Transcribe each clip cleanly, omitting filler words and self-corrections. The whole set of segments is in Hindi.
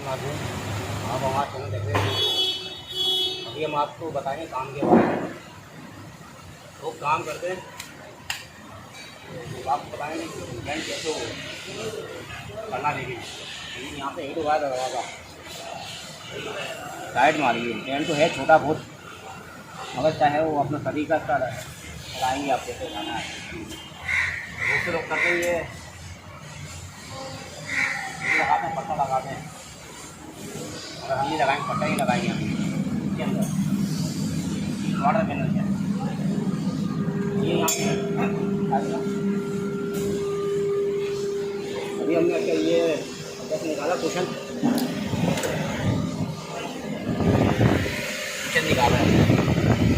साथ हूँ। आप हमारे चैनल देख रहे हैं। अभी हम आपको बताएंगे काम के बारे में। वो काम करते हैं तो आपको बताएंगे कि बैंक कैसे हो करना चाहिए। यहाँ पे 1 बार दरवाज़ा साइड मारिए। टेंट तो है छोटा बहुत, मगर चाहे वो अपना तरीका का लगाएंगे। आप कैसे लगाना है बहुत से लोग करते ही है, लगाते हैं पट्टा लगाते हैं, अगर हम नहीं लगाएंगे पट्टा ही लगाएंगे हम इसके अंदर वाटर पैनल है। ये यहाँ पे अभी हमने क्या ये कैसे निकाला कुशन निकाला है।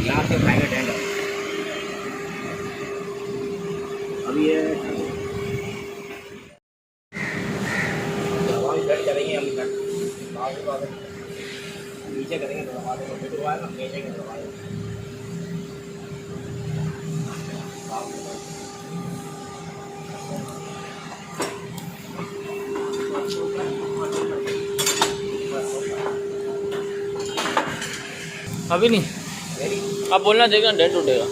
यहाँ से उठाएंगे टेंट। अभी ये बेड करेंगे हम नीचे करेंगे तो दरवाजे को फिट हुआ है ना, नीचे के दरवाजे अभी नहीं, आप बोलना देगा डेंट उठेगा।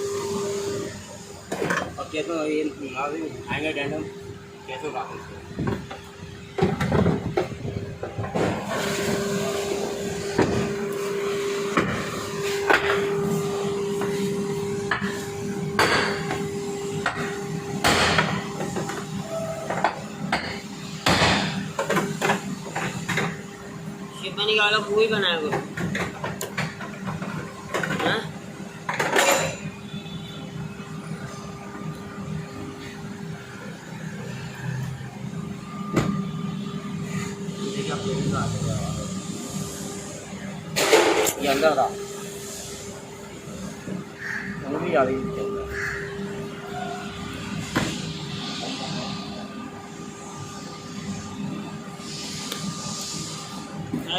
अब कैसे ये आएंगे टेंट हम कैसे उठाते हैं शिपनी वाला पूरी बनाया वो ये अंदर था भी आ रही है।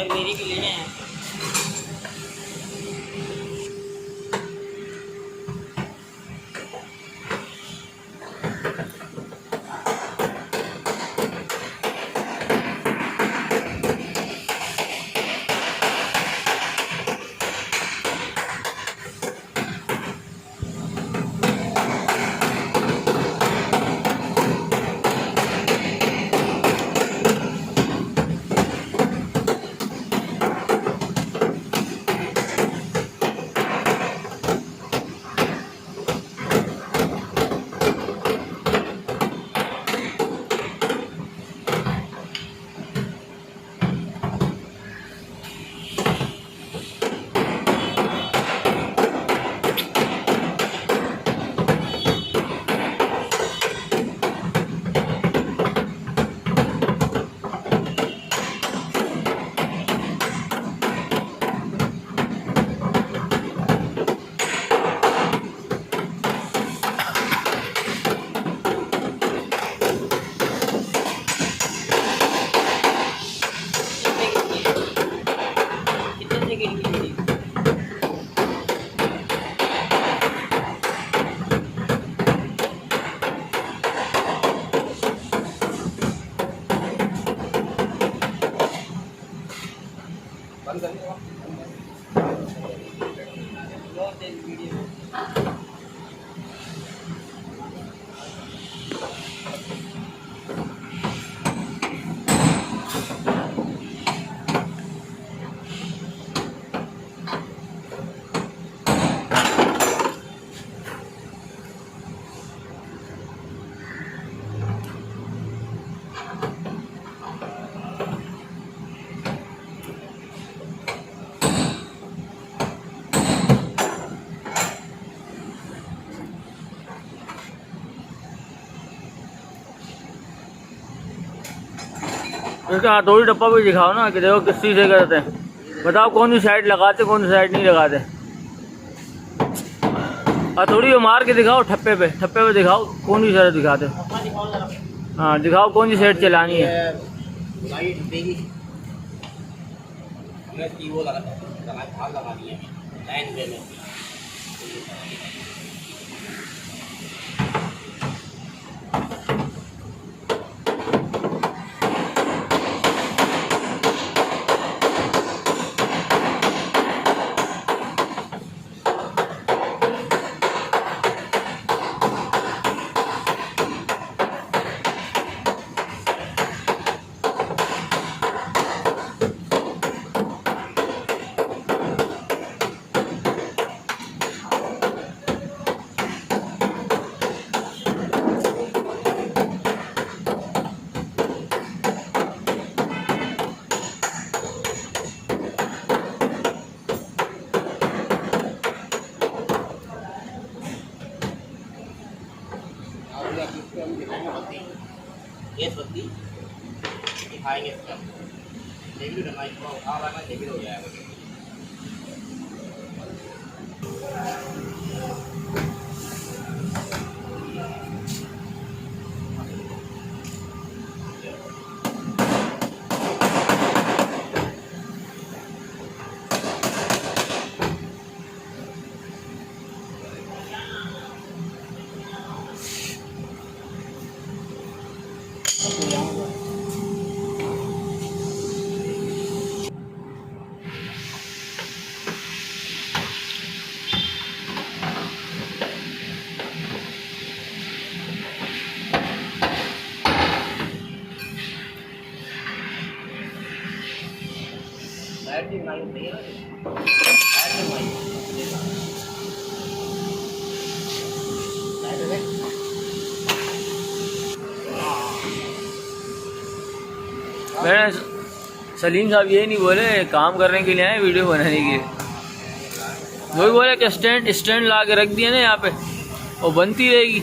मेरी भी लेने हैं। बंद कर दो। इसका हथौड़ी डब्बा भी दिखाओ ना कि देखो किस चीज़ से करते हैं। बताओ कौन सी साइड लगाते कौन सी साइड नहीं लगाते। हथौड़ी मार के दिखाओ ठप्पे पे दिखाओ कौन सी साइड दिखाते। हाँ दिखाओ कौन सी साइड चलानी है। वो लगानी है लाइन पे में। देखिए ना माइक को उठा रहा है देखिए हो जाएगा बैटरी माइक नहीं है बैटरी माइक मैंने सलीम साहब ये नहीं बोले काम करने के लिए आए वीडियो बनाने के लिए वही बोले कि स्टैंड स्टैंड ला के रख दिया ना यहाँ पे वो बनती रहेगी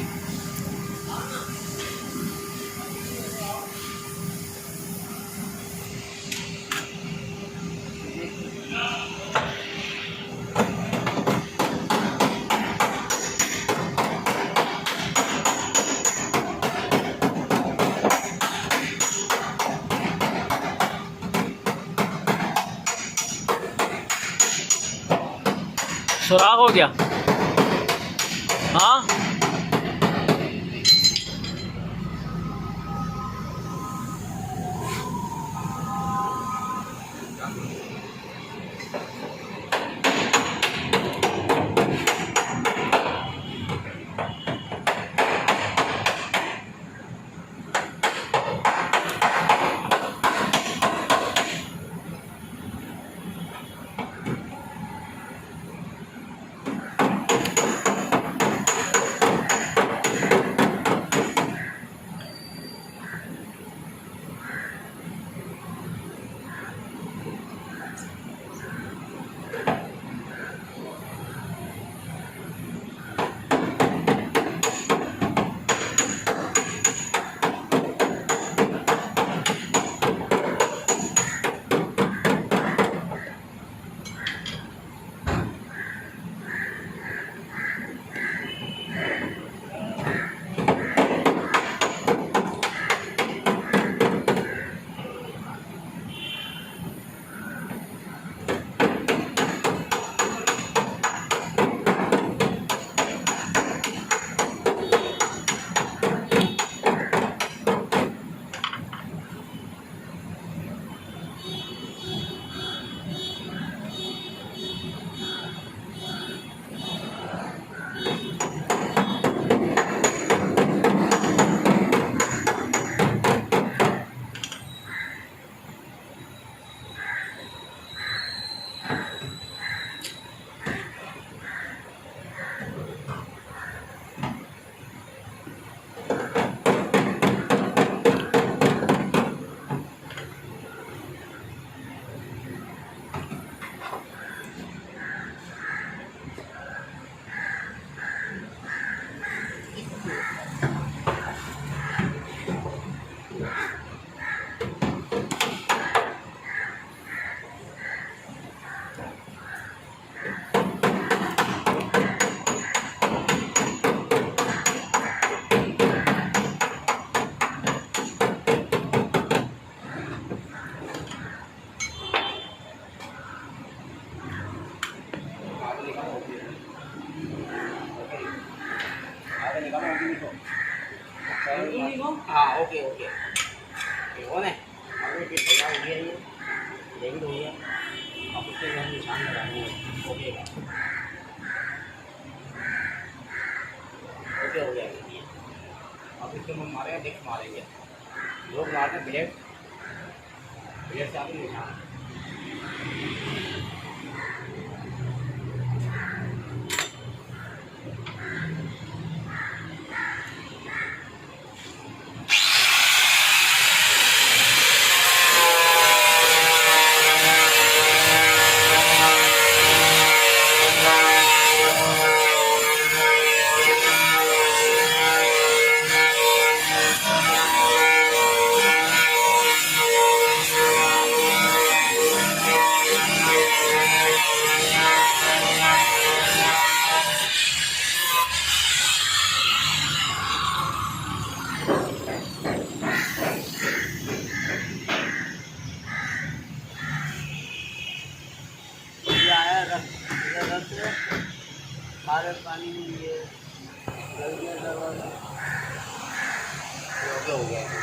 सुराख हो गया हाँ हाँ ओके ओके वो ने अभी भी तैयार हो गया ये रेडी हो गया अब उसके लिए हम निशान लगाएंगे ओके का ओके हो गया अब इसके हम मारेंगे डिक्स मारेंगे लोग मारते ब्लेड ब्लेड से आगे निशान इधर रख दो, सारे पानी में ये लग गया दरवाजा, हो गया